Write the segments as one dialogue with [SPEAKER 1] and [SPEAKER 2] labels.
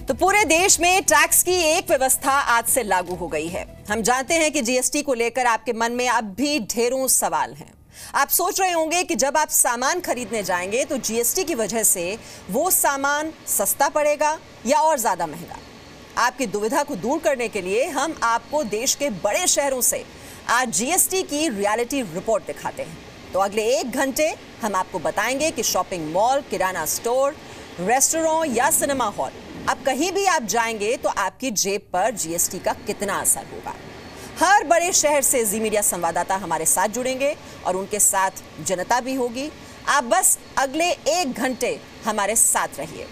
[SPEAKER 1] तो पूरे देश में टैक्स की एक व्यवस्था आज से लागू हो गई है। हम जानते हैं कि जीएसटी को लेकर आपके मन में अब भी ढेरों सवाल हैं। आप सोच रहे होंगे कि जब आप सामान खरीदने जाएंगे तो जीएसटी की वजह से वो सामान सस्ता पड़ेगा या और ज्यादा महंगा। आपकी दुविधा को दूर करने के लिए हम आपको देश के बड़े शहरों से आज जीएसटी की रियलिटी रिपोर्ट दिखाते हैं। तो अगले 1 घंटे हम आपको बताएंगे कि शॉपिंग मॉल, किराना स्टोर, रेस्टोरेंट या सिनेमा हॉल, अब कहीं भी आप जाएंगे तो आपकी जेब पर जीएसटी का कितना असर होगा। हर बड़े शहर से जी मीडिया संवाददाता हमारे साथ जुड़ेंगे और उनके साथ जनता भी होगी। आप बस अगले 1 घंटे हमारे साथ रहिए।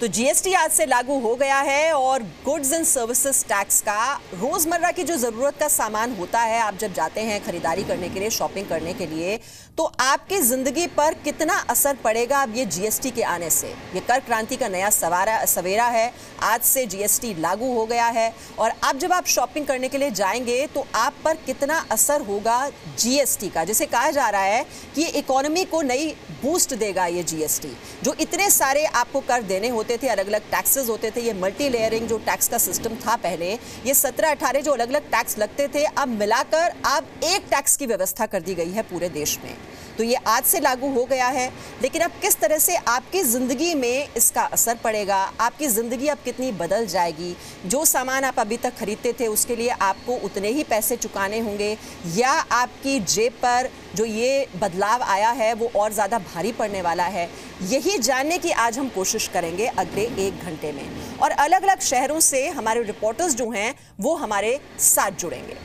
[SPEAKER 1] तो जीएसटी आज से लागू हो गया है और गुड्स एंड सर्विसेज टैक्स का रोजमर्रा की जो जरूरत का सामान होता है, आप जब जाते हैं खरीदारी करने के लिए, शॉपिंग करने के लिए, तो आपकी जिंदगी पर कितना असर पड़ेगा अब ये जीएसटी के आने से। ये कर क्रांति का नया सवेरा है। आज से जीएसटी लागू हो गया है और अब जब आप शॉपिंग करने के लिए जाएंगे तो आप पर कितना असर होगा जीएसटी का, जिसे कहा जा रहा है कि इकोनॉमी को नई बूस्ट देगा। ये जीएसटी जो इतने सारे आपको कर देने होते थे, अलग अलग टैक्सेस होते थे, ये मल्टी लेयरिंग जो टैक्स का सिस्टम था पहले, ये 17-18 जो अलग अलग टैक्स लगते थे, अब मिलाकर अब एक टैक्स की व्यवस्था कर दी गई है पूरे देश में। तो ये आज से लागू हो गया है, लेकिन अब किस तरह से आपकी ज़िंदगी में इसका असर पड़ेगा, आपकी ज़िंदगी अब कितनी बदल जाएगी। जो सामान आप अभी तक खरीदते थे उसके लिए आपको उतने ही पैसे चुकाने होंगे या आपकी जेब पर जो ये बदलाव आया है वो और ज़्यादा भारी पड़ने वाला है। यही जानने की आज हम कोशिश करेंगे अगले 1 घंटे में। और अलग अलग शहरों से हमारे रिपोर्टर्स जो हैं वो हमारे साथ जुड़ेंगे।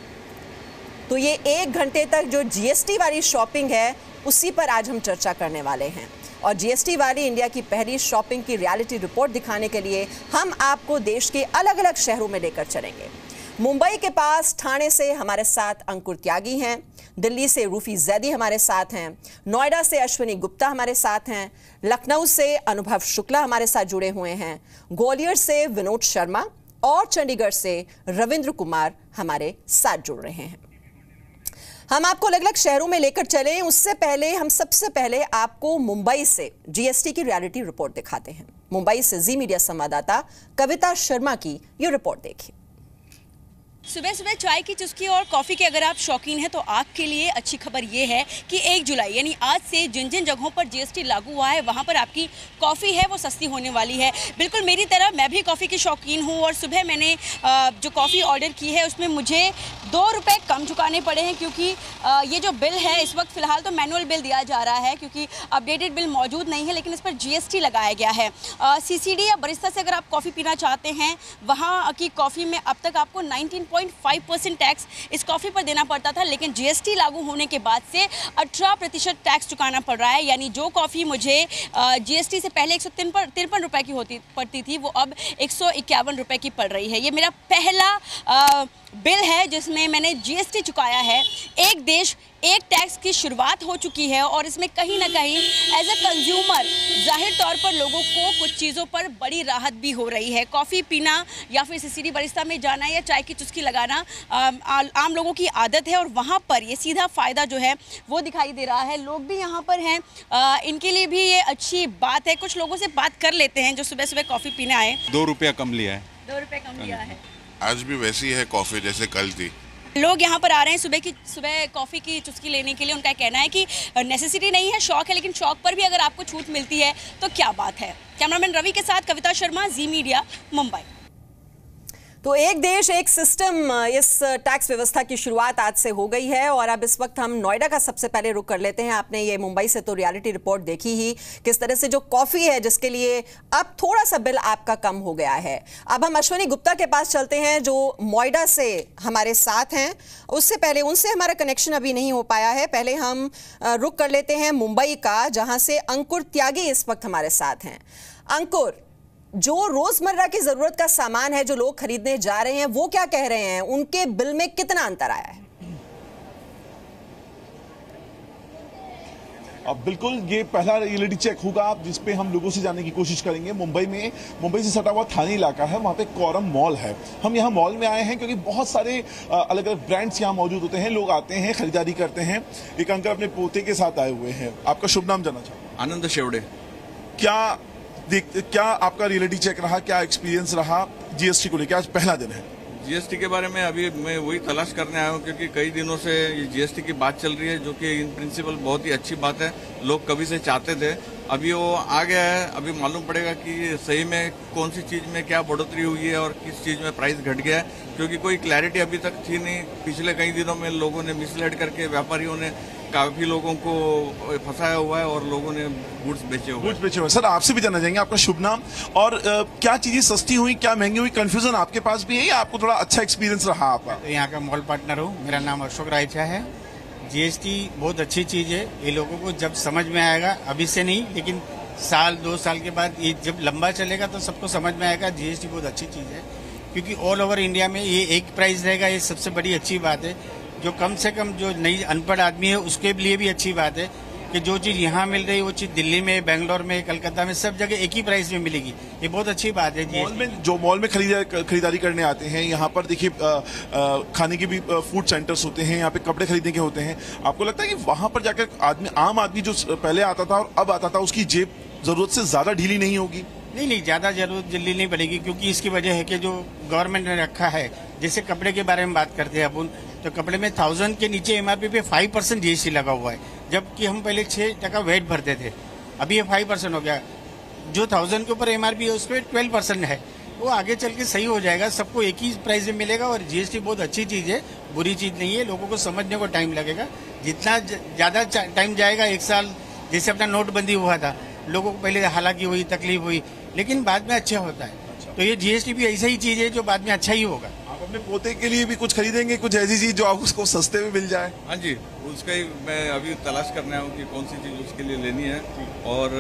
[SPEAKER 1] तो ये 1 घंटे तक जो जीएसटी वाली शॉपिंग है उसी पर आज हम चर्चा करने वाले हैं। और जीएसटी वाली इंडिया की पहली शॉपिंग की रियलिटी रिपोर्ट दिखाने के लिए हम आपको देश के अलग अलग शहरों में लेकर चलेंगे। मुंबई के पास ठाणे से हमारे साथ अंकुर त्यागी हैं, दिल्ली से रूफी जैदी हमारे साथ हैं, नोएडा से अश्विनी गुप्ता हमारे साथ हैं, लखनऊ से अनुभव शुक्ला हमारे साथ जुड़े हुए हैं, ग्वालियर से विनोद शर्मा और चंडीगढ़ से रविंद्र कुमार हमारे साथ जुड़ रहे हैं। हम आपको अलग अलग शहरों में लेकर चलें उससे पहले हम सबसे पहले आपको मुंबई से जीएसटी की रियलिटी रिपोर्ट दिखाते हैं। मुंबई से जी मीडिया संवाददाता कविता शर्मा की ये रिपोर्ट देखिए।
[SPEAKER 2] सुबह सुबह चाय की चुस्की और कॉफ़ी के अगर आप शौकीन हैं तो आपके लिए अच्छी खबर ये है कि 1 जुलाई यानी आज से जिन जिन जगहों पर जीएसटी लागू हुआ है वहाँ पर आपकी कॉफ़ी है वो सस्ती होने वाली है। बिल्कुल मेरी तरह मैं भी कॉफ़ी की शौकीन हूँ और सुबह मैंने जो कॉफ़ी ऑर्डर की है उसमें मुझे 2 रुपये कम चुकाने पड़े हैं, क्योंकि ये जो बिल है इस वक्त फ़िलहाल तो मैनुअल बिल दिया जा रहा है क्योंकि अपडेटेड बिल मौजूद नहीं है, लेकिन इस पर जीएसटी लगाया गया है। सीसीडी या बरिस्ता से अगर आप कॉफ़ी पीना चाहते हैं, वहाँ की कॉफ़ी में अब तक आपको 19.5% टैक्स इस कॉफ़ी पर देना पड़ता था, लेकिन जीएसटी लागू होने के बाद से 18% टैक्स चुकाना पड़ रहा है। यानी जो कॉफ़ी मुझे जीएसटी से पहले 153 रुपये की पड़ती थी वो अब 151 रुपये की पड़ रही है। ये मेरा पहला बिल है जिसमें मैंने जीएसटी चुकाया है। एक देश एक टैक्स की शुरुआत हो चुकी है और इसमें कहीं ना कहीं एज ए कंज्यूमर जाहिर तौर पर लोगों को कुछ चीज़ों पर बड़ी राहत भी हो रही है। कॉफ़ी पीना या फिर सीसीडी बरिस्ता में जाना या चाय की चुस्की लगाना आम लोगों की आदत है और वहाँ पर ये सीधा फ़ायदा जो है वो दिखाई दे रहा है। लोग भी यहाँ पर हैं, इनके लिए भी ये अच्छी बात है। कुछ लोगों से बात कर लेते हैं जो सुबह सुबह कॉफ़ी पीने आए।
[SPEAKER 3] 2 रुपया कम लिया है।
[SPEAKER 2] 2 रुपये कम लिया है।
[SPEAKER 4] आज भी वैसी है कॉफ़ी जैसे कल थी।
[SPEAKER 2] लोग यहाँ पर आ रहे हैं सुबह कॉफ़ी की चुस्की लेने के लिए। उनका कहना है कि नेसेसिटी नहीं है, शौक है, लेकिन शौक पर भी अगर आपको छूट मिलती है तो क्या बात है। कैमरामैन रवि के साथ कविता शर्मा, जी मीडिया, मुंबई।
[SPEAKER 1] तो एक देश एक सिस्टम, इस टैक्स व्यवस्था की शुरुआत आज से हो गई है और अब इस वक्त हम नोएडा का सबसे पहले रुख कर लेते हैं। आपने ये मुंबई से तो रियलिटी रिपोर्ट देखी ही, किस तरह से जो कॉफ़ी है जिसके लिए अब थोड़ा सा बिल आपका कम हो गया है। अब हम अश्विनी गुप्ता के पास चलते हैं जो नोएडा से हमारे साथ हैं। उससे पहले उनसे हमारा कनेक्शन अभी नहीं हो पाया है। पहले हम रुख कर लेते हैं मुंबई का, जहाँ से अंकुर त्यागी इस वक्त हमारे साथ हैं। अंकुर, जो रोजमर्रा की जरूरत का सामान है जो लोग खरीदने जा रहे हैं वो क्या कह रहे हैं, उनके बिल में कितना अंतर आया है?
[SPEAKER 5] अब बिल्कुल ये पहला रियलिटी चेक होगा जिस पे हम लोगों से जानने की कोशिश करेंगे। मुंबई से सटा हुआ थानी इलाका है, वहाँ पे कोरम मॉल है। हम यहाँ मॉल में आए हैं क्योंकि बहुत सारे अलग अलग ब्रांड्स यहाँ मौजूद होते हैं। लोग आते हैं, खरीदारी करते हैं। एक अंकल अपने पोते के साथ आए हुए हैं। आपका शुभ नाम जानना चाहूँ?
[SPEAKER 3] आनंद शेवड़े।
[SPEAKER 5] क्या क्या आपका रियलिटी चेक रहा, क्या एक्सपीरियंस रहा जीएसटी को लेकर? आज पहला दिन है।
[SPEAKER 3] जीएसटी के बारे में अभी मैं वही तलाश करने आया हूँ, क्योंकि कई दिनों से ये जीएसटी की बात चल रही है, जो कि इन प्रिंसिपल बहुत ही अच्छी बात है। लोग कभी से चाहते थे, अभी वो आ गया है। अभी मालूम पड़ेगा कि सही में कौन सी चीज में क्या बढ़ोतरी हुई है और किस चीज में प्राइस घट गया है, क्योंकि कोई क्लैरिटी अभी तक थी नहीं। पिछले कई दिनों में लोगों ने मिसलेड करके, व्यापारियों ने काफी लोगों को फंसाया हुआ है और लोगों ने गुड्स बेचे हुए।
[SPEAKER 5] सर, आपसे भी जानना चाहेंगे आपका शुभ नाम और क्या चीजें सस्ती हुई, क्या महंगी हुई? कंफ्यूजन आपके पास भी है या आपको थोड़ा अच्छा एक्सपीरियंस रहा आपका?
[SPEAKER 6] तो यहाँ का मॉल पार्टनर हूँ, मेरा नाम अशोक रायचा है। जीएसटी बहुत अच्छी चीज है, ये लोगों को जब समझ में आएगा, अभी से नहीं लेकिन साल 2 साल के बाद ये जब लंबा चलेगा तो सबको समझ में आएगा जीएसटी बहुत अच्छी चीज है, क्योंकि ऑल ओवर इंडिया में ये एक प्राइस रहेगा। ये सबसे बड़ी अच्छी बात है, जो कम से कम जो नई अनपढ़ आदमी है उसके लिए भी अच्छी बात है कि जो चीज यहाँ मिल रही है वो चीज दिल्ली में, बेंगलोर में, कलकत्ता में, सब जगह एक ही प्राइस में मिलेगी। ये बहुत अच्छी बात है।
[SPEAKER 5] मॉल में खरीदारी करने आते हैं, यहाँ पर देखिए खाने के भी फूड सेंटर्स होते हैं, यहाँ पे कपड़े खरीदने के होते हैं। आपको लगता है कि वहां पर जाकर आम आदमी जो पहले आता था और अब आता था, उसकी जेब जरूरत से ज्यादा ढीली नहीं होगी?
[SPEAKER 6] नहीं, ज्यादा जरूरत जल्दी नहीं पड़ेगी, क्योंकि इसकी वजह है कि जो गवर्नमेंट ने रखा है, जैसे कपड़े के बारे में बात करते हैं अपन, तो कपड़े में 1000 के नीचे एमआरपी पे 5% जीएसटी लगा हुआ है, जबकि हम पहले 6% वैट भरते थे। अभी ये 5% हो गया। जो 1000 के ऊपर एमआरपी है उस पर 12% है। वो आगे चल के सही हो जाएगा, सबको एक ही प्राइस में मिलेगा। और जीएसटी बहुत अच्छी चीज है, बुरी चीज नहीं है। लोगों को समझने को टाइम लगेगा, जितना ज्यादा टाइम जाएगा, 1 साल जैसे अपना नोटबंदी हुआ था, लोगों को पहले हालांकि हुई, तकलीफ हुई, लेकिन बाद में अच्छा होता है। तो ये जीएसटी भी ऐसा ही चीज है जो बाद में अच्छा ही होगा।
[SPEAKER 5] आप अपने पोते के लिए भी कुछ खरीदेंगे, कुछ ऐसी चीज जो आप उसको सस्ते में मिल जाए?
[SPEAKER 3] हाँ जी, उसका ही मैं अभी तलाश करने आया हूँ कि कौन सी चीज उसके लिए लेनी है। और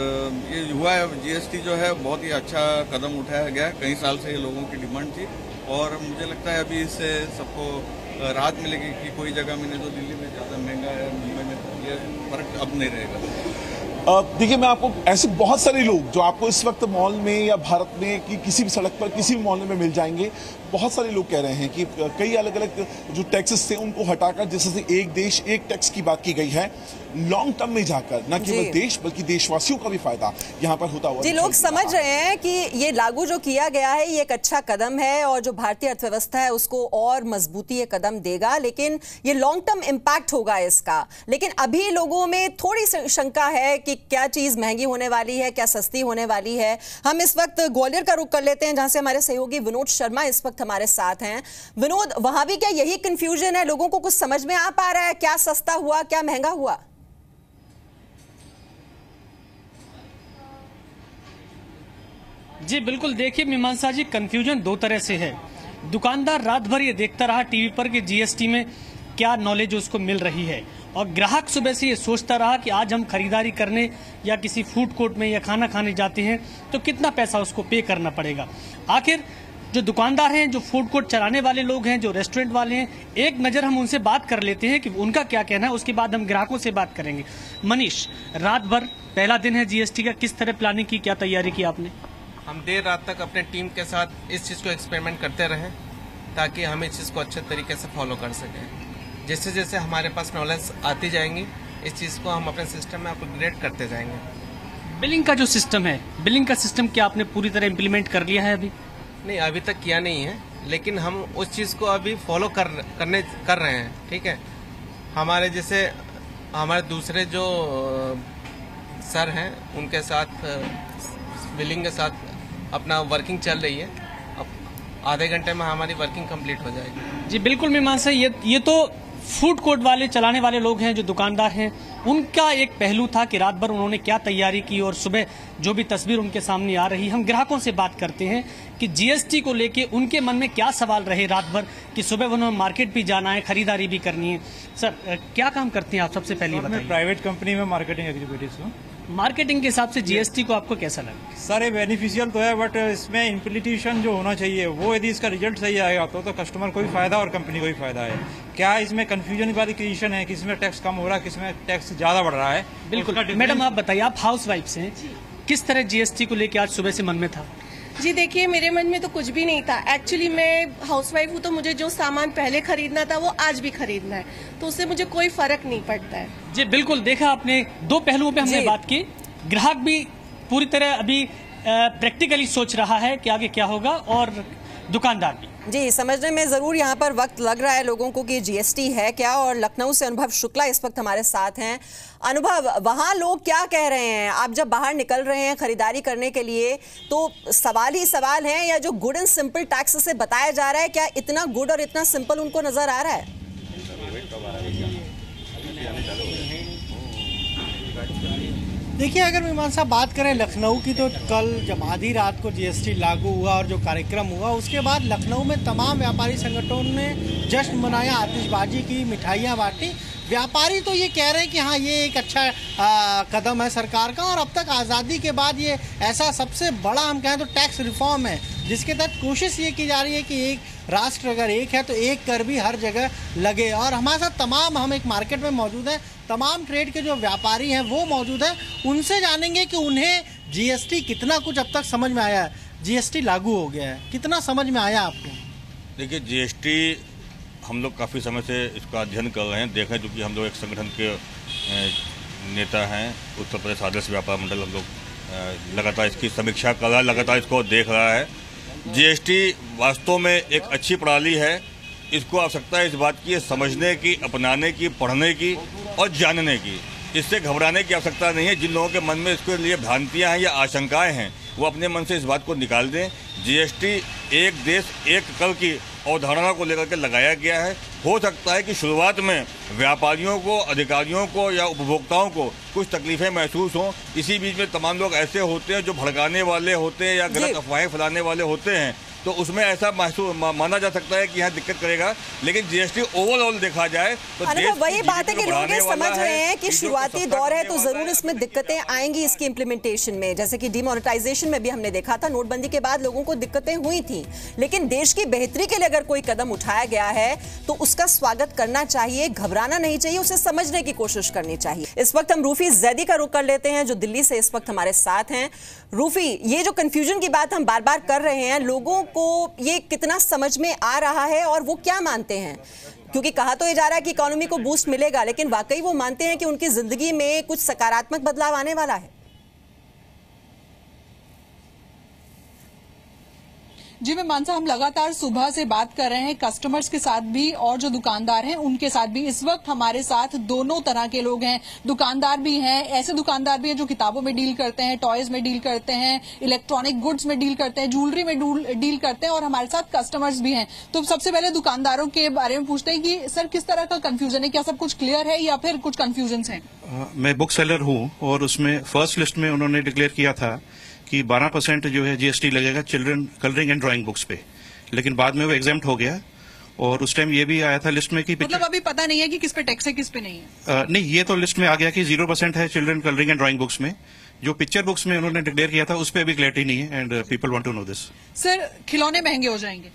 [SPEAKER 3] ये हुआ है, जीएसटी जो है बहुत ही अच्छा कदम उठाया गया है। कई साल से ये लोगों की डिमांड थी और मुझे लगता है अभी इससे सबको राहत मिलेगी कि कोई जगह में नहीं तो दिल्ली में ज्यादा महंगा है, मुंबई में ये फर्क अब नहीं रहेगा।
[SPEAKER 5] देखिए, मैं आपको ऐसे बहुत सारे लोग जो आपको इस वक्त मॉल में या भारत में कि किसी भी सड़क पर किसी भी मॉल में मिल जाएंगे। बहुत सारे लोग कह रहे हैं कि कई अलग अलग जो टैक्सेस थे उनको हटाकर जैसे एक देश एक टैक्स की बात की गई है, लॉन्ग टर्म में जाकर न केवल देश बल्कि देशवासियों का भी फायदा यहाँ पर होता हुआ
[SPEAKER 1] जी लोग समझ रहे हैं कि ये लागू जो किया गया है ये एक अच्छा कदम है और जो भारतीय अर्थव्यवस्था है उसको और मजबूती ये कदम देगा, लेकिन ये लॉन्ग टर्म इम्पैक्ट होगा इसका। लेकिन अभी लोगों में थोड़ी शंका है कि क्या चीज महंगी होने वाली है, क्या सस्ती होने वाली है। हम इस वक्त ग्वालियर का रुख कर लेते हैं, जहां से हमारे सहयोगी विनोद शर्मा इस वक्त हमारे साथ हैं। विनोद, वहां भी क्या यही कंफ्यूजन है? लोगों को कुछ समझ में आ पा रहा है क्या सस्ता हुआ, क्या महंगा हुआ?
[SPEAKER 7] जी बिल्कुल, देखिए मीमांसा जी, कंफ्यूजन 2 तरह से है। दुकानदार रात भर ये देखता रहा टीवी पर कि जीएसटी में क्या नॉलेज उसको मिल रही है, और ग्राहक सुबह से ये सोचता रहा कि आज हम खरीदारी करने या किसी फूड कोर्ट में या खाना खाने जाते हैं तो कितना पैसा उसको पे करना पड़ेगा। आखिर जो दुकानदार हैं, जो फूड कोर्ट चलाने वाले लोग हैं, जो रेस्टोरेंट वाले हैं, एक नज़र हम उनसे बात कर लेते हैं कि उनका क्या कहना है, उसके बाद हम ग्राहकों से बात करेंगे। मनीष, रात भर पहला दिन है जीएसटी का, किस तरह प्लानिंग की, क्या तैयारी की आपने?
[SPEAKER 8] हम देर रात तक अपने टीम के साथ इस चीज़ को एक्सपेरिमेंट करते रहें ताकि हम इस चीज़ को अच्छे तरीके से फॉलो कर सकें। जैसे जैसे हमारे पास नॉलेज आती जाएंगी, इस चीज़ को हम अपने सिस्टम में अपग्रेड करते जाएंगे।
[SPEAKER 7] बिलिंग का जो सिस्टम है, बिलिंग का सिस्टम क्या आपने पूरी तरह इम्प्लीमेंट कर लिया है? अभी
[SPEAKER 8] नहीं, अभी तक किया नहीं है, लेकिन हम उस चीज़ को अभी फॉलो कर रहे हैं। ठीक है, हमारे जैसे हमारे दूसरे जो सर हैं उनके साथ बिलिंग के साथ अपना वर्किंग चल रही है। अब आधे घंटे में हमारी वर्किंग कंप्लीट हो जाएगी।
[SPEAKER 7] जी बिल्कुल मीमांसा, ये तो फूड कोर्ट वाले चलाने वाले लोग हैं, जो दुकानदार हैं, उनका एक पहलू था कि रात भर उन्होंने क्या तैयारी की और सुबह जो भी तस्वीर उनके सामने आ रही। हम ग्राहकों से बात करते हैं कि जीएसटी को लेके उनके मन में क्या सवाल रहे रात भर, कि सुबह उन्होंने मार्केट भी जाना है, खरीदारी भी करनी है। सर, क्या काम करते हैं आप? सबसे पहले
[SPEAKER 9] मैं प्राइवेट कंपनी में मार्केटिंग एग्जीक्यूटिव हूँ।
[SPEAKER 7] मार्केटिंग के हिसाब से जीएसटी को आपको कैसा लगा?
[SPEAKER 9] सारे बेनिफिशियल तो है, बट इसमें इम्प्लीमेंटेशन जो होना चाहिए वो यदि इसका रिजल्ट सही आएगा तो कस्टमर को भी फायदा और कंपनी को भी फायदा है। क्या इसमें कंफ्यूजन वाली क्रिएशन है, किसमें टैक्स कम हो रहा है, किसमें टैक्स ज्यादा बढ़ रहा है?
[SPEAKER 7] बिल्कुल मैडम, आप बताइए, आप हाउस वाइफ हैं, किस तरह जीएसटी को लेकर आज सुबह से मन में था?
[SPEAKER 10] जी देखिए, मेरे मन में तो कुछ भी नहीं था। एक्चुअली मैं हाउसवाइफ हूँ, तो मुझे जो सामान पहले खरीदना था वो आज भी खरीदना है, तो उससे मुझे कोई फर्क नहीं पड़ता है।
[SPEAKER 7] जी बिल्कुल, देखा आपने, 2 पहलुओं पे हमने बात की। ग्राहक भी पूरी तरह अभी प्रैक्टिकली सोच रहा है कि आगे क्या होगा, और दुकानदार भी।
[SPEAKER 1] जी, समझने में जरूर यहाँ पर वक्त लग रहा है लोगों को कि जीएसटी है क्या। और लखनऊ से अनुभव शुक्ला इस वक्त हमारे साथ हैं। अनुभव, वहाँ लोग क्या कह रहे हैं? आप जब बाहर निकल रहे हैं खरीदारी करने के लिए तो सवाल ही सवाल है, या जो गुड एंड सिंपल टैक्स से बताया जा रहा है, क्या इतना गुड और इतना सिंपल उनको नजर आ रहा है?
[SPEAKER 11] देखिए, अगर मीमांसा बात करें लखनऊ की, तो कल जब आधी रात को जीएसटी लागू हुआ और जो कार्यक्रम हुआ, उसके बाद लखनऊ में तमाम व्यापारी संगठनों ने जश्न मनाया, आतिशबाजी की, मिठाइयाँ बांटी। व्यापारी तो ये कह रहे हैं कि हाँ, ये एक अच्छा कदम है सरकार का, और अब तक आज़ादी के बाद ये ऐसा सबसे बड़ा, हम कहें तो टैक्स रिफॉर्म है, जिसके तहत कोशिश ये की जा रही है कि एक राष्ट्र अगर एक है तो एक कर भी हर जगह लगे। और हमारे साथ हम एक मार्केट में मौजूद हैं, तमाम ट्रेड के जो व्यापारी हैं वो मौजूद हैं। उनसे जानेंगे कि उन्हें जीएसटी कितना कुछ अब तक समझ में आया है। जीएसटी लागू हो गया है, कितना समझ में आया आपको?
[SPEAKER 12] देखिए, जीएसटी हम लोग काफ़ी समय से इसका अध्ययन कर रहे हैं, देखें, क्योंकि हम लोग एक संगठन के नेता हैं, उत्तर प्रदेश आदर्श व्यापार मंडल। हम लोग लगातार इसकी समीक्षा कर रहा है, लगातार इसको देख रहा है। जीएसटी वास्तव में एक अच्छी प्रणाली है। इसको आवश्यकता है इस बात की समझने की, अपनाने की, पढ़ने की और जानने की। इससे घबराने की आवश्यकता नहीं है। जिन लोगों के मन में इसके लिए भ्रांतियां हैं या आशंकाएं हैं, वो अपने मन से इस बात को निकाल दें। जीएसटी एक देश एक कर की अवधारणा को लेकर के लगाया गया है। हो सकता है कि शुरुआत में व्यापारियों को, अधिकारियों को या उपभोक्ताओं को कुछ तकलीफें महसूस हों। इसी बीच में तमाम लोग ऐसे होते हैं जो भड़काने वाले होते हैं या गलत अफवाहें फैलाने वाले होते हैं, तो उसमें ऐसा महसूस माना जा सकता है कि यहाँ दिक्कत करेगा। लेकिन जीएसटी ओवरऑल देखा जाए तो
[SPEAKER 1] वही बात है कि लोग ये समझ रहे हैं कि शुरुआती दौर है तो जरूर इसमें दिक्कतें आएंगी इसकी इम्प्लीमेंटेशन में। जैसे कि डिमोनेटाइजेशन में भी हमने देखा था, नोटबंदी के बाद लोगों को दिक्कतें हुई थी, लेकिन देश की बेहतरी के लिए अगर कोई कदम उठाया गया है तो उसका स्वागत करना चाहिए, घबराना नहीं चाहिए, उसे समझने की कोशिश करनी चाहिए। इस वक्त हम रूफी जैदी का रुख कर लेते हैं जो दिल्ली से इस वक्त हमारे साथ हैं। रूफी, ये जो कंफ्यूजन की बात हम बार बार कर रहे हैं, लोगों को ये कितना समझ में आ रहा है और वो क्या मानते हैं? क्योंकि कहा तो ये जा रहा है कि इकोनॉमी को बूस्ट मिलेगा, लेकिन वाकई वो मानते हैं कि उनकी जिंदगी में कुछ सकारात्मक बदलाव आने वाला है?
[SPEAKER 13] जी मीमांसा, हम लगातार सुबह से बात कर रहे हैं कस्टमर्स के साथ भी और जो दुकानदार हैं उनके साथ भी। इस वक्त हमारे साथ दोनों तरह के लोग हैं। दुकानदार भी हैं, ऐसे दुकानदार भी हैं जो किताबों में डील करते हैं, टॉयज में डील करते हैं, इलेक्ट्रॉनिक गुड्स में डील करते हैं, ज्वेलरी में डील करते हैं, और हमारे साथ कस्टमर्स भी हैं। तो सबसे पहले दुकानदारों के बारे में पूछते हैं कि सर किस तरह का कंफ्यूजन है, क्या सब कुछ क्लियर है या फिर कुछ कंफ्यूजन है?
[SPEAKER 14] मैं बुक सेलर हूँ और उसमें फर्स्ट लिस्ट में उन्होंने डिक्लेयर किया था कि 12% जो है जीएसटी लगेगा children colouring and drawing books पे, लेकिन बाद में वो एग्जेम्प्ट हो गया। और उस टाइम ये भी आया था लिस्ट में कि
[SPEAKER 13] मतलब अभी पता नहीं है कि किस पे टैक्स है किस पे नहीं है?
[SPEAKER 14] नहीं, ये तो लिस्ट में आ गया कि 0% है children colouring and drawing books में। जो पिक्चर बुक्स में उन्होंने डिक्लेयर किया था उस पर अभी क्लैरिटी नहीं है and people want to know this.
[SPEAKER 13] Sir, खिलौने महंगे हो जाएंगे?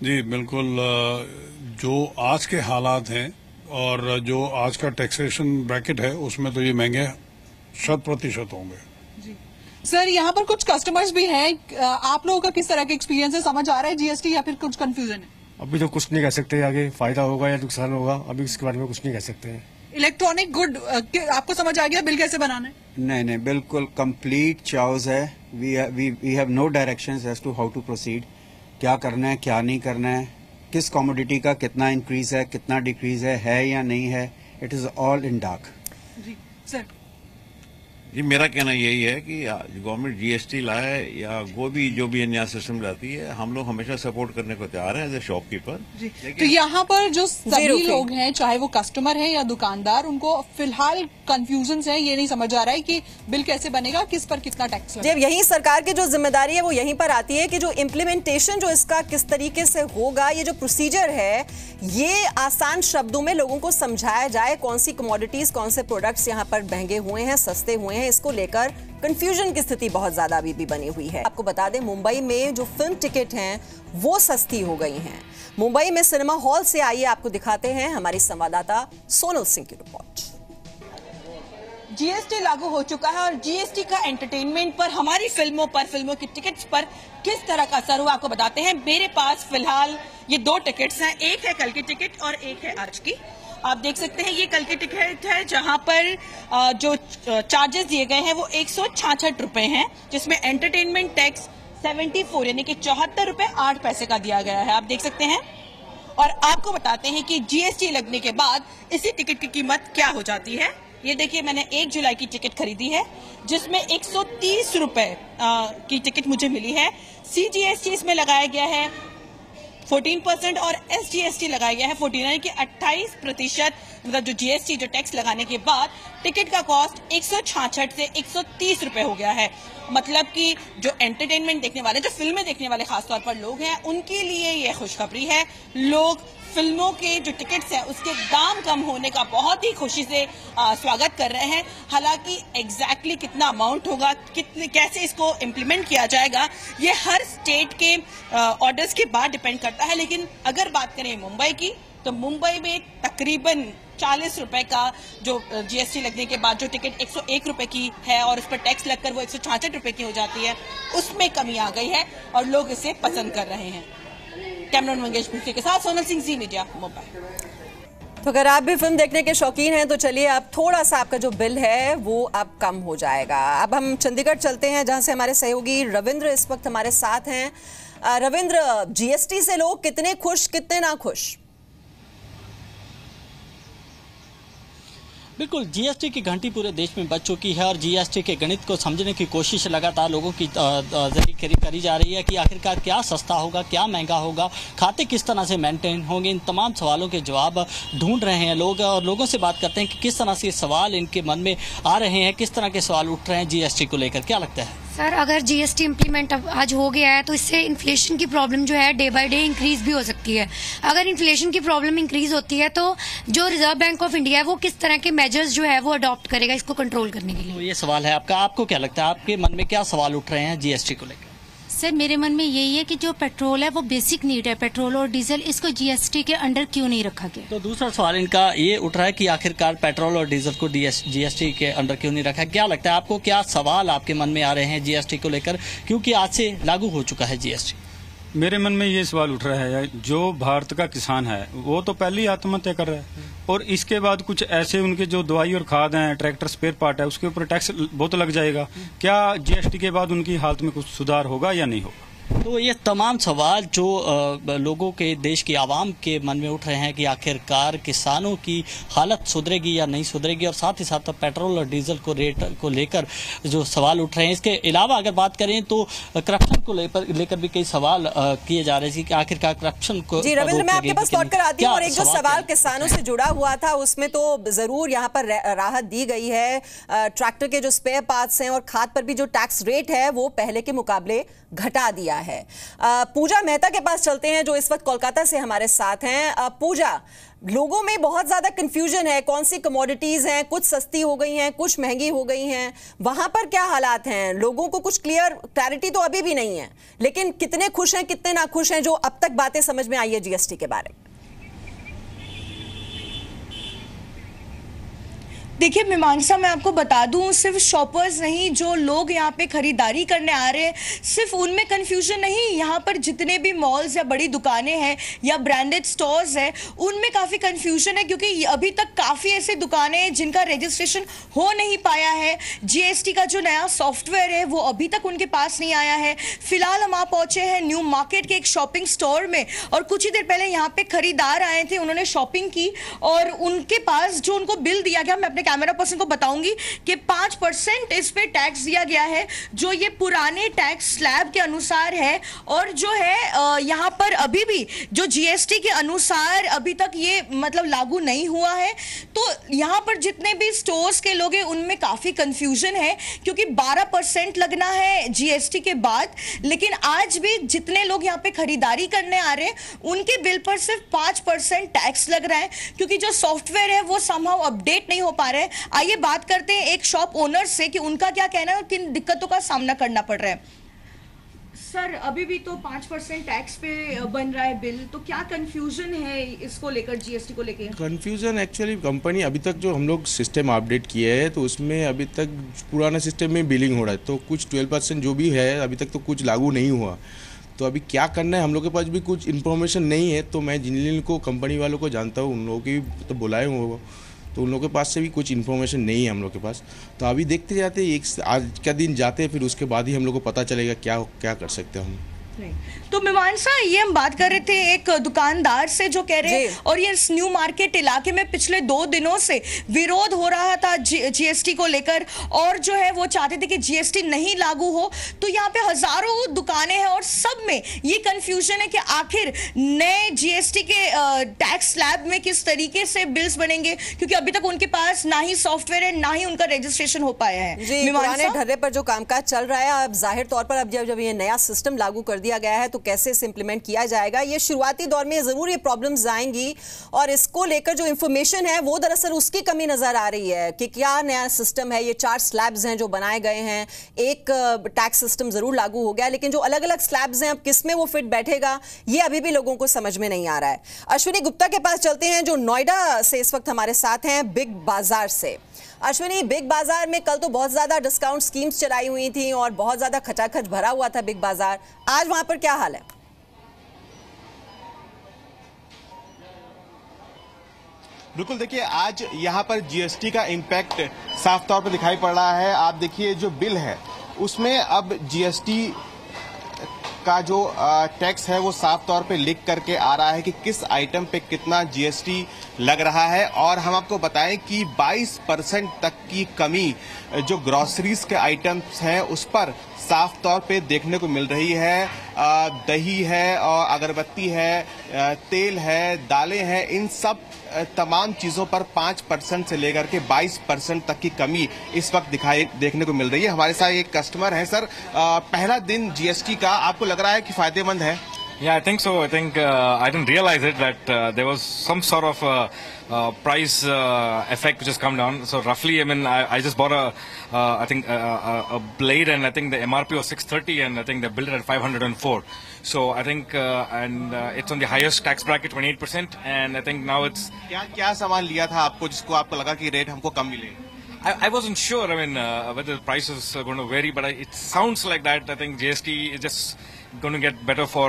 [SPEAKER 15] जी बिल्कुल, जो आज के हालात हैं और जो आज का टैक्सेशन ब्रैकेट है उसमें तो ये महंगे 100% होंगे।
[SPEAKER 13] सर, यहाँ पर कुछ कस्टमर्स भी हैं, आप लोगों का किस तरह का एक्सपीरियंस है? समझ आ रहा है जीएसटी या फिर कुछ कंफ्यूजन है?
[SPEAKER 16] अभी तो कुछ नहीं कह सकते, आगे फायदा होगा या नुकसान होगा, अभी इसके बारे में कुछ नहीं कह सकते हैं।
[SPEAKER 13] इलेक्ट्रॉनिक गुड आपको समझ आ गया बिल कैसे बनाना है?
[SPEAKER 17] नहीं, बिल्कुल कंप्लीट चाउस है। We have no directions as to how to proceed, क्या करना है क्या नहीं करना है, किस कमोडिटी का कितना इंक्रीज है कितना डिक्रीज है या नहीं है, it is all in dark.
[SPEAKER 13] जी सर।
[SPEAKER 18] जी, मेरा कहना यही है कि गवर्नमेंट जीएसटी लाए या जो भी नया सिस्टम लाती है, हम लोग हमेशा सपोर्ट करने को तैयार हैं एज ए शॉपकीपर।
[SPEAKER 13] तो यहाँ पर जो सभी लोग हैं, चाहे वो कस्टमर हैं या दुकानदार, उनको फिलहाल कंफ्यूजन है, ये नहीं समझ आ रहा है कि बिल कैसे बनेगा, किस पर कितना टैक्स लगेगा।
[SPEAKER 1] जब यही सरकार की जो जिम्मेदारी है वो यहीं पर आती है कि जो इम्प्लीमेंटेशन जो इसका किस तरीके से होगा, ये जो प्रोसीजर है ये आसान शब्दों में लोगों को समझाया जाए, कौन सी कमोडिटीज कौन से प्रोडक्ट्स यहाँ पर महंगे हुए हैं सस्ते हुए हैं, इसको लेकर कंफ्यूजन की स्थिति बहुत ज्यादा अभी भी बनी हुई है। आपको बता दें, मुंबई में जो फिल्म टिकट हैं वो सस्ती हो गई हैं। मुंबई में सिनेमा हॉल से आइए आपको दिखाते हैं हमारी संवाददाता सोनल सिंह की रिपोर्ट।
[SPEAKER 2] जीएसटी लागू हो चुका है और जीएसटी का एंटरटेनमेंट पर, हमारी फिल्मों की टिकट्स पर किस तरह का असर हुआ आपको बताते हैं। मेरे पास फिलहाल ये 2 टिकट्स हैं, एक है कल की टिकट और एक है आज की। आप देख सकते हैं ये कल के टिकट है जहां पर जो चार्जेस दिए गए हैं वो 166 रुपए हैं, जिसमें एंटरटेनमेंट टैक्स 74 यानी कि 74 रुपए 8 पैसे का दिया गया है। आप देख सकते हैं। और आपको बताते हैं कि जीएसटी लगने के बाद इसी टिकट की कीमत क्या हो जाती है। ये देखिए, मैंने 1 जुलाई की टिकट खरीदी है जिसमें 130 रुपए की टिकट मुझे मिली है। CGST इसमें लगाया गया है 14% और SGST लगाया गया है 14, यानी कि 28%। मतलब जो GST जो टैक्स लगाने के बाद टिकट का कॉस्ट 166 से 130 रुपए हो गया है। मतलब कि जो एंटरटेनमेंट देखने वाले, जो फिल्में देखने वाले खासतौर पर लोग हैं, उनके लिए ये खुशखबरी है। लोग फिल्मों के जो टिकट्स हैं उसके दाम कम होने का बहुत ही खुशी से स्वागत कर रहे हैं। हालांकि एग्जैक्टली कितना अमाउंट होगा, कितने कैसे इसको इम्प्लीमेंट किया जाएगा, ये हर स्टेट के ऑर्डर्स के बाद डिपेंड करता है। लेकिन अगर बात करें मुंबई की, तो मुंबई में तकरीबन 40 रुपए का जो GST लगने के बाद जो टिकट 101 रुपए की है और उस पर टैक्स लगकर वो 166 रुपए की हो जाती है, उसमें कमी आ गई है और लोग इसे पसंद कर रहे हैं। कैमरन मंगेश भूखे के साथ सोनल सिंह, जी मीडिया, मुंबई।
[SPEAKER 1] तो अगर आप भी फिल्म देखने के शौकीन हैं तो चलिए, अब थोड़ा सा आपका जो बिल है वो अब कम हो जाएगा। अब हम चंडीगढ़ चलते हैं जहां से हमारे सहयोगी रविंद्र इस वक्त हमारे साथ हैं। रविंद्र, GST से लोग कितने खुश, कितने ना खुश?
[SPEAKER 19] बिल्कुल, GST की घंटी पूरे देश में बज चुकी है और GST के गणित को समझने की कोशिश लगातार लोगों की जरिए करी जा रही है कि आखिरकार क्या सस्ता होगा, क्या महंगा होगा, खाते किस तरह से मेंटेन होंगे। इन तमाम सवालों के जवाब ढूंढ रहे हैं लोग और लोगों से बात करते हैं कि किस तरह से सवाल इनके मन में आ रहे हैं, किस तरह के सवाल उठ रहे हैं GST को लेकर। क्या लगता है
[SPEAKER 20] सर, अगर GST इम्प्लीमेंट आज हो गया है तो इससे इन्फ्लेशन की प्रॉब्लम जो है डे बाय डे इंक्रीज भी हो सकती है। अगर इन्फ्लेशन की प्रॉब्लम इंक्रीज होती है तो जो रिजर्व बैंक ऑफ इंडिया है वो किस तरह के मेजर्स जो है वो अडॉप्ट करेगा इसको कंट्रोल करने के लिए।
[SPEAKER 19] तो ये सवाल है आपका, आपको क्या लगता है, आपके मन में क्या सवाल उठ रहे हैं GST को लेकर?
[SPEAKER 20] सर, मेरे मन में यही है कि जो पेट्रोल है वो बेसिक नीड है, पेट्रोल और डीजल, इसको GST के अंडर क्यों नहीं रखा गया।
[SPEAKER 19] तो दूसरा सवाल इनका ये उठ रहा है कि आखिरकार पेट्रोल और डीजल को GST के अंडर क्यों नहीं रखा। क्या लगता है आपको, क्या सवाल आपके मन में आ रहे हैं GST को लेकर, क्योंकि आज से लागू हो चुका है GST?
[SPEAKER 9] मेरे मन में ये सवाल उठ रहा है, जो भारत का किसान है वो तो पहले ही आत्महत्या कर रहा है और इसके बाद कुछ ऐसे उनके जो दवाई और खाद हैं, ट्रैक्टर स्पेयर पार्ट है, उसके ऊपर टैक्स बहुत लग जाएगा। क्या GST के बाद उनकी हालत में कुछ सुधार होगा या नहीं होगा?
[SPEAKER 19] तो ये तमाम सवाल जो लोगों के, देश की आवाम के मन में उठ रहे हैं कि आखिरकार किसानों की हालत सुधरेगी या नहीं सुधरेगी, और साथ ही साथ पेट्रोल और डीजल को रेट को लेकर जो सवाल उठ रहे हैं। इसके अलावा अगर बात करें तो करप्शन को लेकर भी कई सवाल किए जा रहे हैं कि आखिरकार करप्शन को।
[SPEAKER 1] जी रविंद्र, मैं आपके पास लौट कर आती हूँ और एक जो सवाल किसानों से जुड़ा हुआ था उसमें तो जरूर यहाँ पर राहत दी गई है। ट्रैक्टर के जो स्पेयर पार्ट्स हैं और खाद पर भी जो टैक्स रेट है वो पहले के मुकाबले घटा दिया है। पूजा मेहता के पास चलते हैं जो इस वक्त कोलकाता से हमारे साथ हैं। पूजा, लोगों में बहुत ज्यादा कंफ्यूजन है, कौन सी कमोडिटीज हैं, कुछ सस्ती हो गई हैं, कुछ महंगी हो गई हैं, वहां पर क्या हालात हैं? लोगों को कुछ क्लैरिटी तो अभी भी नहीं है, लेकिन कितने खुश हैं, कितने ना खुश हैं जो अब तक बातें समझ में आई है GST के बारे में?
[SPEAKER 21] देखिए मीमांसा, मैं आपको बता दूं, सिर्फ शॉपर्स नहीं, जो लोग यहाँ पे खरीदारी करने आ रहे हैं, सिर्फ उनमें कंफ्यूजन नहीं, यहाँ पर जितने भी मॉल्स या बड़ी दुकानें हैं या ब्रांडेड स्टोर्स हैं उनमें काफ़ी कंफ्यूजन है, क्योंकि अभी तक काफ़ी ऐसे दुकानें हैं जिनका रजिस्ट्रेशन हो नहीं पाया है। GST का जो नया सॉफ्टवेयर है वो अभी तक उनके पास नहीं आया है। फिलहाल हम आ पहुंचे हैं न्यू मार्केट के एक शॉपिंग स्टोर में और कुछ ही देर पहले यहाँ पे खरीदार आए थे, उन्होंने शॉपिंग की और उनके पास जो उनको बिल दिया गया, मैं अपने कैमरा पर्सन को बताऊंगी कि 5% इस पे टैक्स दिया गया है, जो ये पुराने टैक्स स्लैब के अनुसार है और जो है यहाँ पर अभी भी जो GST के अनुसार अभी तक ये मतलब लागू नहीं हुआ है। तो यहाँ पर जितने भी स्टोर्स के लोग हैं उनमें काफी कंफ्यूजन है, क्योंकि 12% लगना है GST के बाद, लेकिन आज भी जितने लोग यहाँ पे खरीदारी करने आ रहे हैं उनके बिल पर सिर्फ 5% टैक्स लग रहा है, क्योंकि जो सॉफ्टवेयर है वो समहाउ अपडेट नहीं हो पा रहा है। आइए बात करते हैं एक शॉप ओनर से कि उनका क्या कहना है और किन दिक्कतों का सामना करना पड़ रहा है। सर, अभी भी तो 5% टैक्स पे बन रहा है बिल, तो क्या कंफ्यूजन है इसको लेकर, GST को लेकर?
[SPEAKER 22] कंफ्यूजन एक्चुअली कंपनी अभी तक जो हम लोग सिस्टम अपडेट किए हैं तो उसमें अभी तक पुराना सिस्टम में बिलिंग हो रहा है, तो कुछ 12% जो भी है अभी तक तो कुछ लागू नहीं हुआ। तो अभी क्या करना है हम लोग के पास भी कुछ इन्फॉर्मेशन नहीं है। तो मैं जिन को कंपनी वालों को जानता हूँ, उन लोगों की तो बुलाए हुए, तो उन लोगों के पास से भी कुछ इन्फॉर्मेशन नहीं है हम लोग के पास। तो अभी देखते जाते, आज का दिन जाते, फिर उसके बाद ही हम लोग को पता चलेगा क्या कर सकते हैं हम।
[SPEAKER 21] तो मीमांसा, ये हम बात कर रहे थे एक दुकानदार से जो कह रहे हैं, और ये न्यू मार्केट इलाके में पिछले 2 दिनों से विरोध हो रहा था जीएसटी को लेकर, और जो है वो चाहते थे कि जीएसटी नहीं लागू हो। तो यहाँ पे हजारों दुकानें हैं और सब में ये कंफ्यूजन है कि आखिर नए जीएसटी के टैक्स स्लैब में किस तरीके से बिल्स बनेंगे, क्योंकि अभी तक उनके पास ना ही सॉफ्टवेयर है ना ही उनका रजिस्ट्रेशन हो पाया है।
[SPEAKER 1] पुराने ढर्रे पर जो कामकाज चल रहा है, अब जाहिर तौर पर अब जब ये नया सिस्टम लागू कर दिया गया है तो कैसे इसे इंप्लीमेंट किया जाएगा। ये शुरुआती दौर में जरूर ये प्रॉब्लम्स आएंगी, और इसको लेकर जो इंफॉर्मेशन है वो दरअसल उसकी कमी नजर आ रही है कि क्या नया सिस्टम है। ये 4 स्लैब्स हैं जो बनाए गए हैं, एक टैक्स सिस्टम जरूर लागू हो गया, लेकिन जो अलग अलग स्लैब्स हैं अब किस में वो फिट बैठेगा ये अभी भी लोगों को समझ में नहीं आ रहा है। अश्विनी गुप्ता के पास चलते हैं जो नोएडा से इस वक्त हमारे साथ हैं, बिग बाजार से। अश्विनी, बिग बाजार में कल तो बहुत ज्यादा डिस्काउंट स्कीम्स चलाई हुई थी और बहुत ज्यादा खचाखच भरा हुआ था बिग बाजार, आज वहां पर क्या हाल है?
[SPEAKER 22] बिल्कुल, देखिए आज यहाँ पर जीएसटी का इम्पैक्ट साफ तौर पर दिखाई पड़ रहा है। आप देखिए जो बिल है उसमें अब जीएसटी का जो टैक्स है वो साफ तौर पे लिख करके आ रहा है कि किस आइटम पे कितना जीएसटी लग रहा है। और हम आपको बताएं कि 22% तक की कमी जो ग्रोसरीज के आइटम्स हैं उस पर साफ तौर पे देखने को मिल रही है। दही है और अगरबत्ती है, तेल है, दालें हैं, इन सब तमाम चीजों पर 5% से लेकर के 22% तक की कमी इस वक्त देखने को मिल रही है। हमारे साथ एक कस्टमर है। सर, पहला दिन जीएसटी का आपको लग रहा है कि फायदेमंद है?
[SPEAKER 4] Yeah, I think so. I think I didn't realize it that there was some sort of price effect which has come down. So roughly, I mean, I just bought I think a blade, and I think the MRP was 630, and I think they billed it at 504. So I think and it's on the highest tax bracket, 28%, and I think now it's.
[SPEAKER 22] क्या सामान लिया था आपको जिसको आपको लगा कि rate हमको कम मिले?
[SPEAKER 4] I wasn't sure. I mean, whether the prices are going to vary, but it sounds like that. I think GST is just going to get better for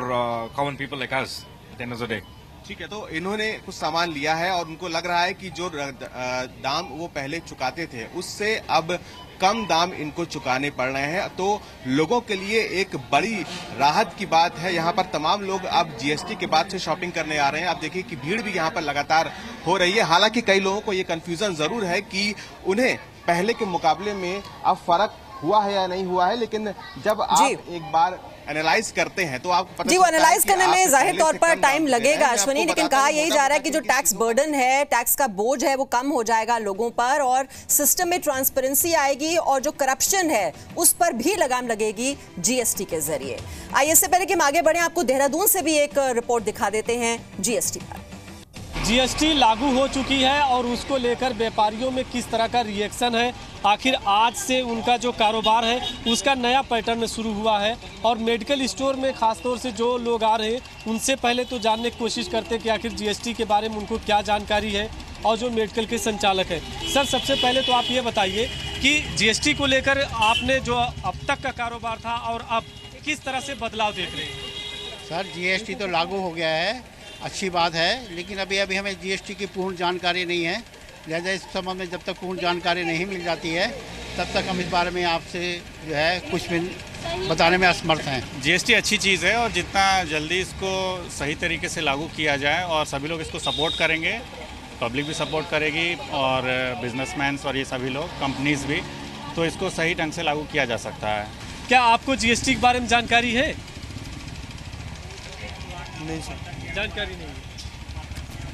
[SPEAKER 4] common people like us at the end of the day.
[SPEAKER 22] ठीक है, तो इन्होंने कुछ सामान लिया है और उनको लग रहा है कि जो दाम वो पहले चुकाते थे उससे अब कम दाम इनको चुकाने पड़ रहे हैं। तो लोगों के लिए एक बड़ी राहत की बात है। यहाँ पर तमाम लोग अब जीएसटी के बाद से शॉपिंग करने आ रहे हैं। आप देखिए कि भीड़ भी यहाँ पर लगातार हो रही है। हालांकि कई लोगों को ये कंफ्यूजन जरूर है कि उन्हें पहले के मुकाबले में अब फर्क हुआ है या नहीं हुआ है, लेकिन जब आप एक बार एनालाइज करते हैं तो आपको पता
[SPEAKER 1] जी, वो एनालाइज करने में जाहिर तौर पर टाइम लगेगा अश्विनी, लेकिन कहा यही जा रहा है कि जो टैक्स बर्डन है, टैक्स का बोझ है, वो कम हो जाएगा लोगों पर, और सिस्टम में ट्रांसपेरेंसी आएगी, और जो करप्शन है उस पर भी लगाम लगेगी जीएसटी के जरिए। आइए, इससे पहले कि हम आगे बढ़े, आपको देहरादून से भी एक रिपोर्ट दिखा देते हैं जीएसटी पर।
[SPEAKER 6] जीएसटी लागू हो चुकी है और उसको लेकर व्यापारियों में किस तरह का रिएक्शन है, आखिर आज से उनका जो कारोबार है उसका नया पैटर्न शुरू हुआ है। और मेडिकल स्टोर में खासतौर से जो लोग आ रहे हैं उनसे पहले तो जानने की कोशिश करते हैं कि आखिर जीएसटी के बारे में उनको क्या जानकारी है, और जो मेडिकल के संचालक हैं। सर, सबसे पहले तो आप ये बताइए कि जीएसटी को लेकर आपने जो अब तक का कारोबार था और अब किस तरह से बदलाव देख रहे हैं?
[SPEAKER 23] सर, जीएसटी तो लागू हो गया है, अच्छी बात है, लेकिन अभी हमें जीएसटी की पूर्ण जानकारी नहीं है। लिहाजा इस संबंध में जब तक पूर्ण जानकारी नहीं मिल जाती है तब तक हम इस बारे में आपसे जो है कुछ भी बताने में असमर्थ हैं।
[SPEAKER 24] जीएसटी अच्छी चीज़ है और जितना जल्दी इसको सही तरीके से लागू किया जाए और सभी लोग इसको सपोर्ट करेंगे, पब्लिक भी सपोर्ट करेगी और बिजनेसमैन और ये सभी लोग, कंपनीज भी, तो इसको सही ढंग से लागू किया जा सकता है।
[SPEAKER 6] क्या आपको जीएसटी के बारे में जानकारी है?
[SPEAKER 24] नहीं सर,
[SPEAKER 6] जानकारी नहीं।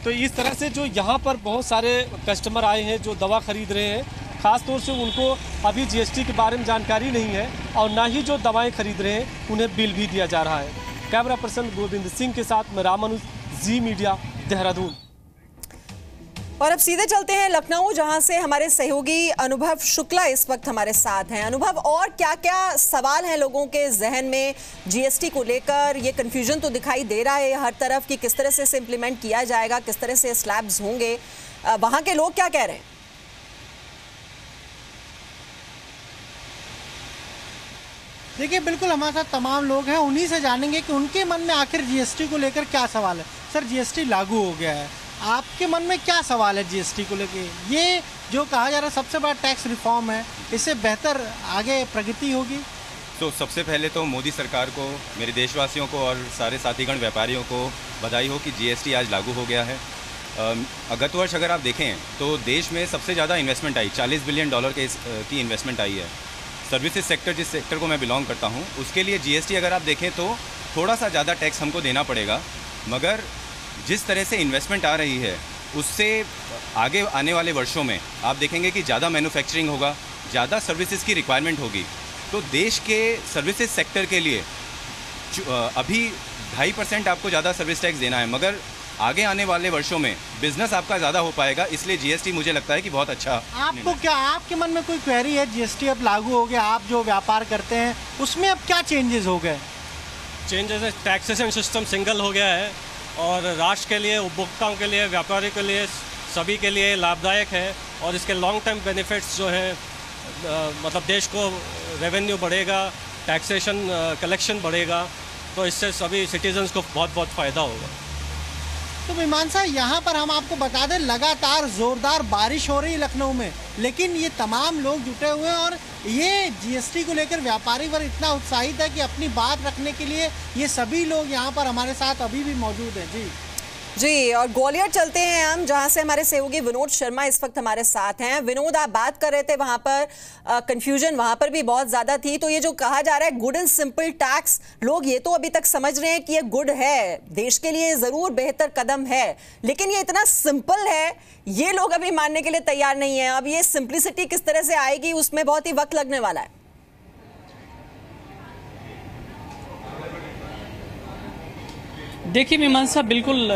[SPEAKER 6] तो इस तरह से जो यहाँ पर बहुत सारे कस्टमर आए हैं जो दवा खरीद रहे हैं, ख़ास तौर से उनको अभी जीएसटी के बारे में जानकारी नहीं है, और ना ही जो दवाएं खरीद रहे हैं उन्हें बिल भी दिया जा रहा है। कैमरा पर्सन गोविंद सिंह के साथ मैं रामानुज, जी मीडिया, देहरादून।
[SPEAKER 1] और अब सीधे चलते हैं लखनऊ, जहां से हमारे सहयोगी अनुभव शुक्ला इस वक्त हमारे साथ हैं। अनुभव, और क्या क्या सवाल हैं लोगों के जहन में जीएसटी को लेकर? ये कंफ्यूजन तो दिखाई दे रहा है हर तरफ कि किस तरह से इसे इम्प्लीमेंट किया जाएगा, किस तरह से स्लैब्स होंगे, वहां के लोग क्या कह रहे हैं?
[SPEAKER 11] देखिए बिल्कुल हमारे साथ तमाम लोग हैं, उन्हीं से जानेंगे कि उनके मन में आखिर जीएसटी को लेकर क्या सवाल है। सर जीएसटी लागू हो गया है, आपके मन में क्या सवाल है जीएसटी को लेकर? ये जो कहा जा रहा है सबसे बड़ा टैक्स रिफॉर्म है, इससे बेहतर आगे प्रगति होगी?
[SPEAKER 3] तो सबसे पहले तो मोदी सरकार को, मेरे देशवासियों को और सारे साथीगण व्यापारियों को बधाई हो कि जीएसटी आज लागू हो गया है। गत वर्ष अगर आप देखें तो देश में सबसे ज़्यादा इन्वेस्टमेंट आई, $40 बिलियन की इन्वेस्टमेंट आई है। सर्विसेज सेक्टर, जिस सेक्टर को मैं बिलोंग करता हूँ, उसके लिए जीएसटी अगर आप देखें तो थोड़ा सा ज़्यादा टैक्स हमको देना पड़ेगा, मगर जिस तरह से इन्वेस्टमेंट आ रही है उससे आगे आने वाले वर्षों में आप देखेंगे कि ज़्यादा मैन्युफैक्चरिंग होगा, ज़्यादा सर्विसेज की रिक्वायरमेंट होगी। तो देश के सर्विसेज सेक्टर के लिए अभी 2.5% आपको ज़्यादा सर्विस टैक्स देना है, मगर आगे आने वाले वर्षों में बिजनेस आपका ज़्यादा हो पाएगा, इसलिए जीएसटी मुझे लगता है कि बहुत अच्छा।
[SPEAKER 11] आपको क्या, आपके मन में कोई क्वेरी है? जीएसटी अब लागू हो गया, आप जो व्यापार करते हैं उसमें अब क्या चेंजेस हो गए?
[SPEAKER 6] चेंजेस है, टैक्सेशन सिस्टम सिंगल हो गया है और राष्ट्र के लिए, उपभोक्ताओं के लिए, व्यापारियों के लिए, सभी के लिए लाभदायक है। और इसके लॉन्ग टर्म बेनिफिट्स जो है, मतलब देश को रेवेन्यू बढ़ेगा, टैक्सेशन कलेक्शन बढ़ेगा, तो इससे सभी सिटीजन्स को बहुत बहुत फ़ायदा होगा।
[SPEAKER 11] तो मीमांसा, यहाँ पर हम आपको बता दें लगातार जोरदार बारिश हो रही है लखनऊ में, लेकिन ये तमाम लोग जुटे हुए हैं और ये जीएसटी को लेकर व्यापारी वर्ग इतना उत्साहित है कि अपनी बात रखने के लिए ये सभी लोग यहाँ पर हमारे साथ अभी भी मौजूद हैं।
[SPEAKER 1] जी, और ग्वालियर चलते हैं हम, जहां से हमारे सहयोगी विनोद शर्मा इस वक्त हमारे साथ हैं। विनोद, आप बात कर रहे थे वहां पर कंफ्यूजन वहां पर भी बहुत ज्यादा थी, तो ये जो कहा जा रहा है गुड एंड सिंपल टैक्स, लोग ये तो अभी तक समझ रहे हैं कि ये गुड है, देश के लिए जरूर बेहतर कदम है, लेकिन ये इतना सिंपल है ये लोग अभी मानने के लिए तैयार नहीं है। अब ये सिंप्लिसिटी किस तरह से आएगी उसमें बहुत ही वक्त लगने वाला है।
[SPEAKER 7] देखिए मीमांसा, बिल्कुल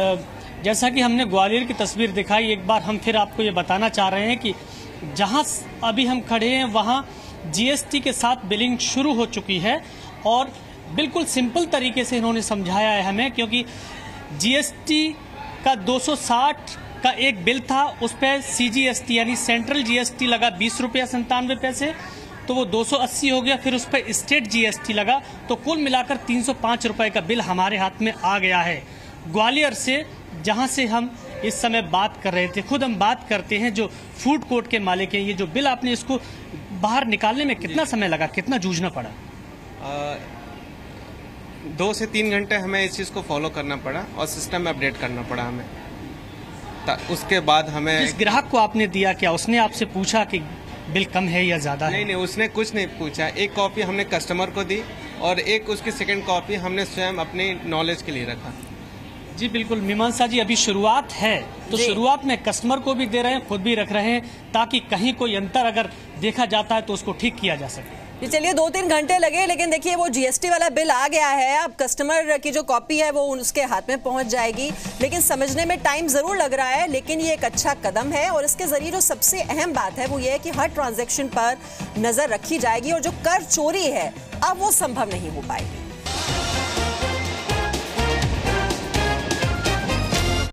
[SPEAKER 7] जैसा कि हमने ग्वालियर की तस्वीर दिखाई, एक बार हम फिर आपको ये बताना चाह रहे हैं कि जहां अभी हम खड़े हैं वहां जीएसटी के साथ बिलिंग शुरू हो चुकी है और बिल्कुल सिंपल तरीके से इन्होंने समझाया है हमें, क्योंकि जीएसटी का 260 का एक बिल था, उस पर सीजीएसटी यानी सेंट्रल जीएसटी लगा 20 रुपया 97 पैसे, तो वो 280 हो गया। फिर उस पर स्टेट जीएसटी लगा, तो कुल मिलाकर 305 रुपए का बिल हमारे हाथ में आ गया है। ग्वालियर से, जहां से हम इस समय बात कर रहे थे, खुद हम बात करते हैं जो फूड कोर्ट के मालिक हैं, ये जो बिल आपने इसको बाहर निकालने में कितना समय लगा, कितना जूझना पड़ा?
[SPEAKER 5] 2 से 3 घंटे हमें इस चीज़ को फॉलो करना पड़ा और सिस्टम में अपडेट करना पड़ा हमें। उसके बाद हमें,
[SPEAKER 7] इस ग्राहक को आपने दिया क्या, उसने आपसे पूछा कि बिल कम है या ज्यादा है?
[SPEAKER 5] नहीं, उसने कुछ नहीं पूछा। एक कॉपी हमने कस्टमर को दी और एक उसकी सेकंड कॉपी हमने स्वयं अपनी नॉलेज के लिए रखा।
[SPEAKER 7] जी बिल्कुल मीमांसा जी, अभी शुरुआत है तो शुरुआत में कस्टमर को भी दे रहे हैं, खुद भी रख रहे हैं, ताकि कहीं कोई अंतर अगर देखा जाता है तो उसको ठीक किया जा सके।
[SPEAKER 1] ये चलिए 2-3 घंटे लगे, लेकिन देखिए वो जीएसटी वाला बिल आ गया है। अब कस्टमर की जो कॉपी है वो उसके हाथ में पहुंच जाएगी, लेकिन समझने में टाइम जरूर लग रहा है, लेकिन ये एक अच्छा कदम है। और इसके जरिए जो सबसे अहम बात है वो ये है कि हर ट्रांजैक्शन पर नजर रखी जाएगी और जो कर चोरी है अब वो संभव नहीं हो पाएगी।